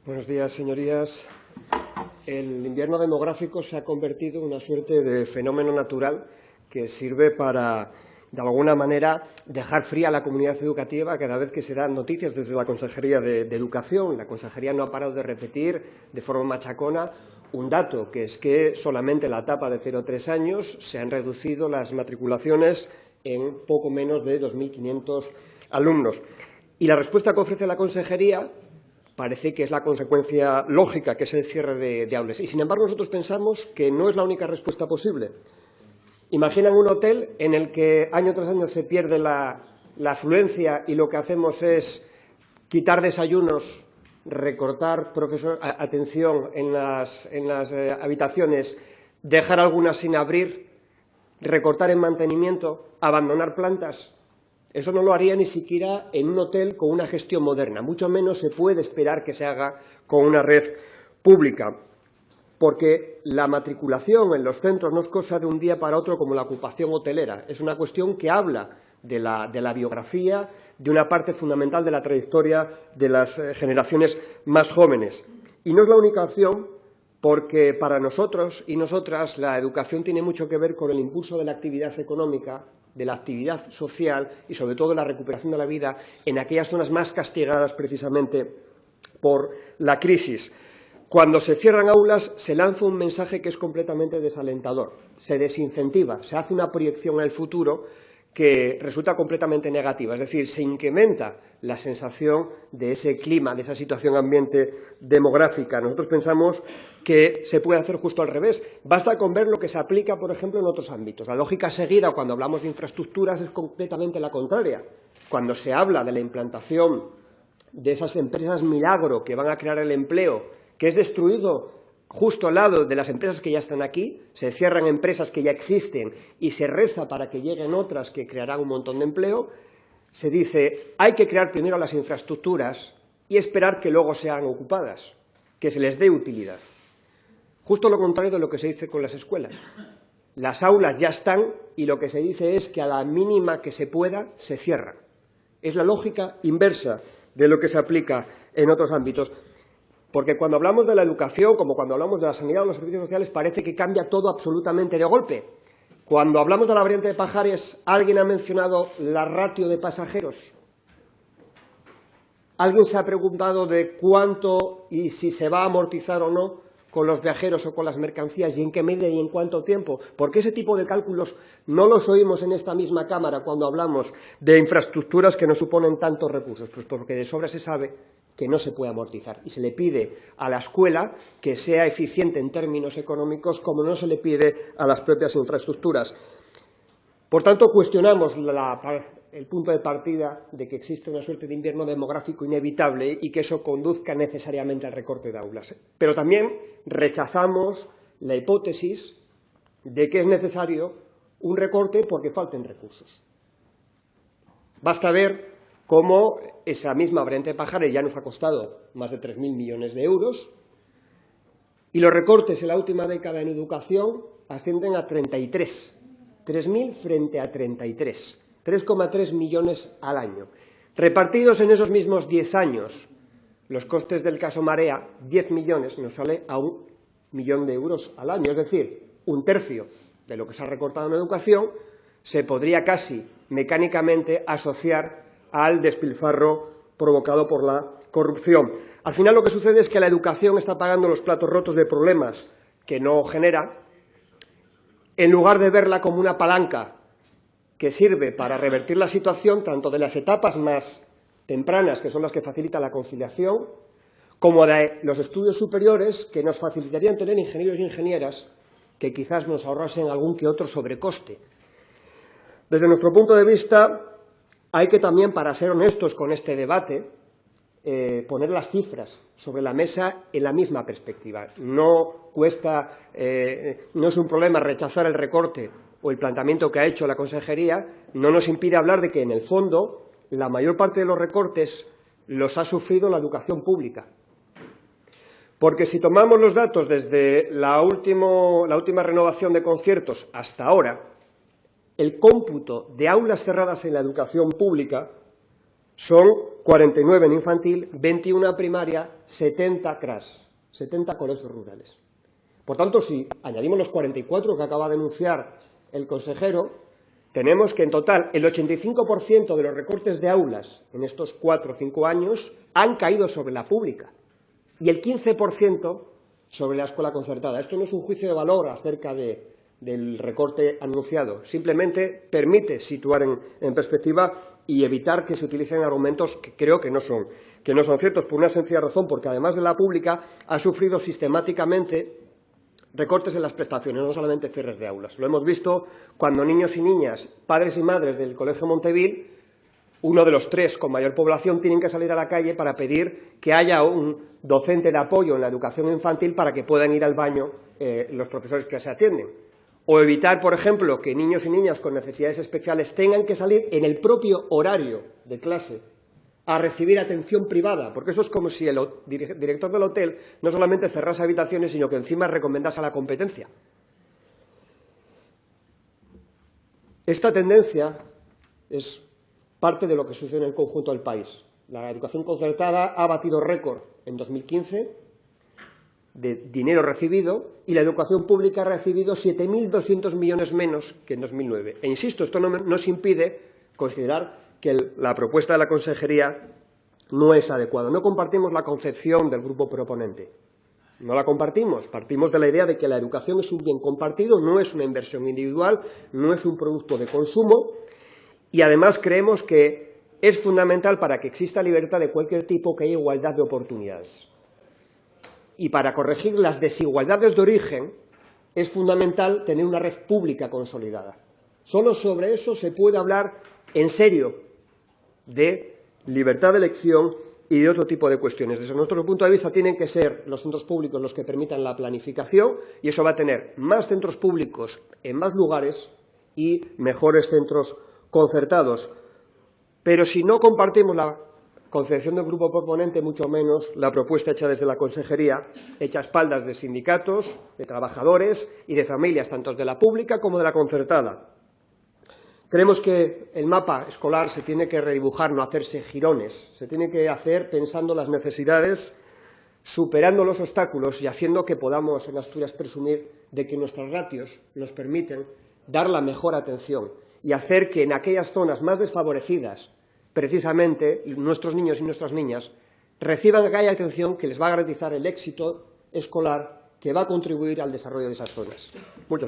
Buenos días, señorías. El invierno demográfico se ha convertido en una suerte de fenómeno natural que sirve para, de alguna manera, dejar fría a la comunidad educativa cada vez que se dan noticias desde la Consejería de Educación. La Consejería no ha parado de repetir de forma machacona un dato, que es que solamente en la etapa de 0–3 años se han reducido las matriculaciones en poco menos de 2.500 alumnos. Y la respuesta que ofrece la Consejería parece que es la consecuencia lógica, que es el cierre de aulas. Y, sin embargo, nosotros pensamos que no es la única respuesta posible. Imaginan un hotel en el que año tras año se pierde la afluencia y lo que hacemos es quitar desayunos, recortar atención en las habitaciones, dejar algunas sin abrir, recortar en mantenimiento, abandonar plantas. Eso no lo haría ni siquiera en un hotel con una gestión moderna, mucho menos se puede esperar que se haga con una red pública, porque la matriculación en los centros no es cosa de un día para otro como la ocupación hotelera, es una cuestión que habla de la biografía, de una parte fundamental de la trayectoria de las generaciones más jóvenes. Y no es la única opción, porque para nosotros y nosotras la educación tiene mucho que ver con el impulso de la actividad económica, de la actividad social y, sobre todo, de la recuperación de la vida en aquellas zonas más castigadas precisamente por la crisis. Cuando se cierran aulas se lanza un mensaje que es completamente desalentador, se desincentiva, se hace una proyección en el futuro que resulta completamente negativa, es decir, se incrementa la sensación de ese clima, de esa situación ambiente demográfica. Nosotros pensamos que se puede hacer justo al revés. Basta con ver lo que se aplica, por ejemplo, en otros ámbitos. La lógica seguida cuando hablamos de infraestructuras es completamente la contraria. Cuando se habla de la implantación de esas empresas milagro que van a crear el empleo, que es destruido justo al lado de las empresas que ya están aquí, se cierran empresas que ya existen y se reza para que lleguen otras que crearán un montón de empleo, se dice hay que crear primero las infraestructuras y esperar que luego sean ocupadas, que se les dé utilidad. Justo lo contrario de lo que se dice con las escuelas. Las aulas ya están y lo que se dice es que a la mínima que se pueda se cierran. Es la lógica inversa de lo que se aplica en otros ámbitos. Porque cuando hablamos de la educación, como cuando hablamos de la sanidad o los servicios sociales, parece que cambia todo absolutamente de golpe. Cuando hablamos de la variante de Pajares, ¿alguien ha mencionado la ratio de pasajeros? ¿Alguien se ha preguntado de cuánto y si se va a amortizar o no con los viajeros o con las mercancías y en qué medida y en cuánto tiempo? Porque ese tipo de cálculos no los oímos en esta misma Cámara cuando hablamos de infraestructuras que nos suponen tantos recursos, pues porque de sobra se sabe que no se puede amortizar y se le pide a la escuela que sea eficiente en términos económicos como no se le pide a las propias infraestructuras. Por tanto, cuestionamos el punto de partida de que existe una suerte de invierno demográfico inevitable y que eso conduzca necesariamente al recorte de aulas. Pero también rechazamos la hipótesis de que es necesario un recorte porque falten recursos. Basta ver cómo esa misma variante de Pajares ya nos ha costado más de 3.000 millones de euros y los recortes en la última década en educación ascienden a 33. 3.000 frente a 33. 3,3 millones al año. Repartidos en esos mismos 10 años, los costes del caso Marea, 10 millones, nos sale a 1 millón de euros al año. Es decir, un tercio de lo que se ha recortado en educación se podría casi mecánicamente asociar al despilfarro provocado por la corrupción. Al final lo que sucede es que la educación está pagando los platos rotos de problemas que no genera, en lugar de verla como una palanca que sirve para revertir la situación tanto de las etapas más tempranas, que son las que facilitan la conciliación, como de los estudios superiores, que nos facilitarían tener ingenieros y ingenieras que quizás nos ahorrasen algún que otro sobrecoste. Desde nuestro punto de vista, hay que también, para ser honestos con este debate, poner las cifras sobre la mesa en la misma perspectiva. No es un problema rechazar el recorte o el planteamiento que ha hecho la Consejería, no nos impide hablar de que, en el fondo, la mayor parte de los recortes los ha sufrido la educación pública. Porque si tomamos los datos desde la última renovación de conciertos hasta ahora, el cómputo de aulas cerradas en la educación pública son 49 en infantil, 21 en primaria, 70 CRAS, 70 colegios rurales. Por tanto, si añadimos los 44 que acaba de anunciar el consejero, tenemos que en total el 85% de los recortes de aulas en estos 4 o 5 años han caído sobre la pública y el 15% sobre la escuela concertada. Esto no es un juicio de valor acerca del recorte anunciado, simplemente permite situar en perspectiva y evitar que se utilicen argumentos que creo que no son ciertos, por una sencilla razón, porque además de la pública ha sufrido sistemáticamente recortes en las prestaciones, no solamente cierres de aulas. Lo hemos visto cuando niños y niñas, padres y madres del Colegio Montevil, uno de los 3 con mayor población, tienen que salir a la calle para pedir que haya un docente de apoyo en la educación infantil para que puedan ir al baño los profesores que se atienden. O evitar, por ejemplo, que niños y niñas con necesidades especiales tengan que salir en el propio horario de clase a recibir atención privada, porque eso es como si el director del hotel no solamente cerrase habitaciones, sino que encima recomendase la competencia. Esta tendencia es parte de lo que sucede en el conjunto del país. La educación concertada ha batido récord en 2015 de dinero recibido y la educación pública ha recibido 7.200 millones menos que en 2009. E insisto, esto no nos impide considerar que la propuesta de la consejería no es adecuada. No compartimos la concepción del grupo proponente. No la compartimos. Partimos de la idea de que la educación es un bien compartido, no es una inversión individual, no es un producto de consumo y además creemos que es fundamental para que exista libertad de cualquier tipo que haya igualdad de oportunidades. Y para corregir las desigualdades de origen es fundamental tener una red pública consolidada. Solo sobre eso se puede hablar en serio de libertad de elección y de otro tipo de cuestiones. Desde nuestro punto de vista tienen que ser los centros públicos los que permitan la planificación y eso va a tener más centros públicos en más lugares y mejores centros concertados. Pero si no compartimos la concepción del grupo proponente, mucho menos la propuesta hecha desde la consejería, hecha a espaldas de sindicatos, de trabajadores y de familias, tanto de la pública como de la concertada. Creemos que el mapa escolar se tiene que redibujar, no hacerse jirones, se tiene que hacer pensando las necesidades, superando los obstáculos y haciendo que podamos en Asturias presumir de que nuestros ratios nos permiten dar la mejor atención y hacer que en aquellas zonas más desfavorecidas, precisamente, nuestros niños y nuestras niñas reciban aquella atención que les va a garantizar el éxito escolar que va a contribuir al desarrollo de esas zonas. Muchas gracias.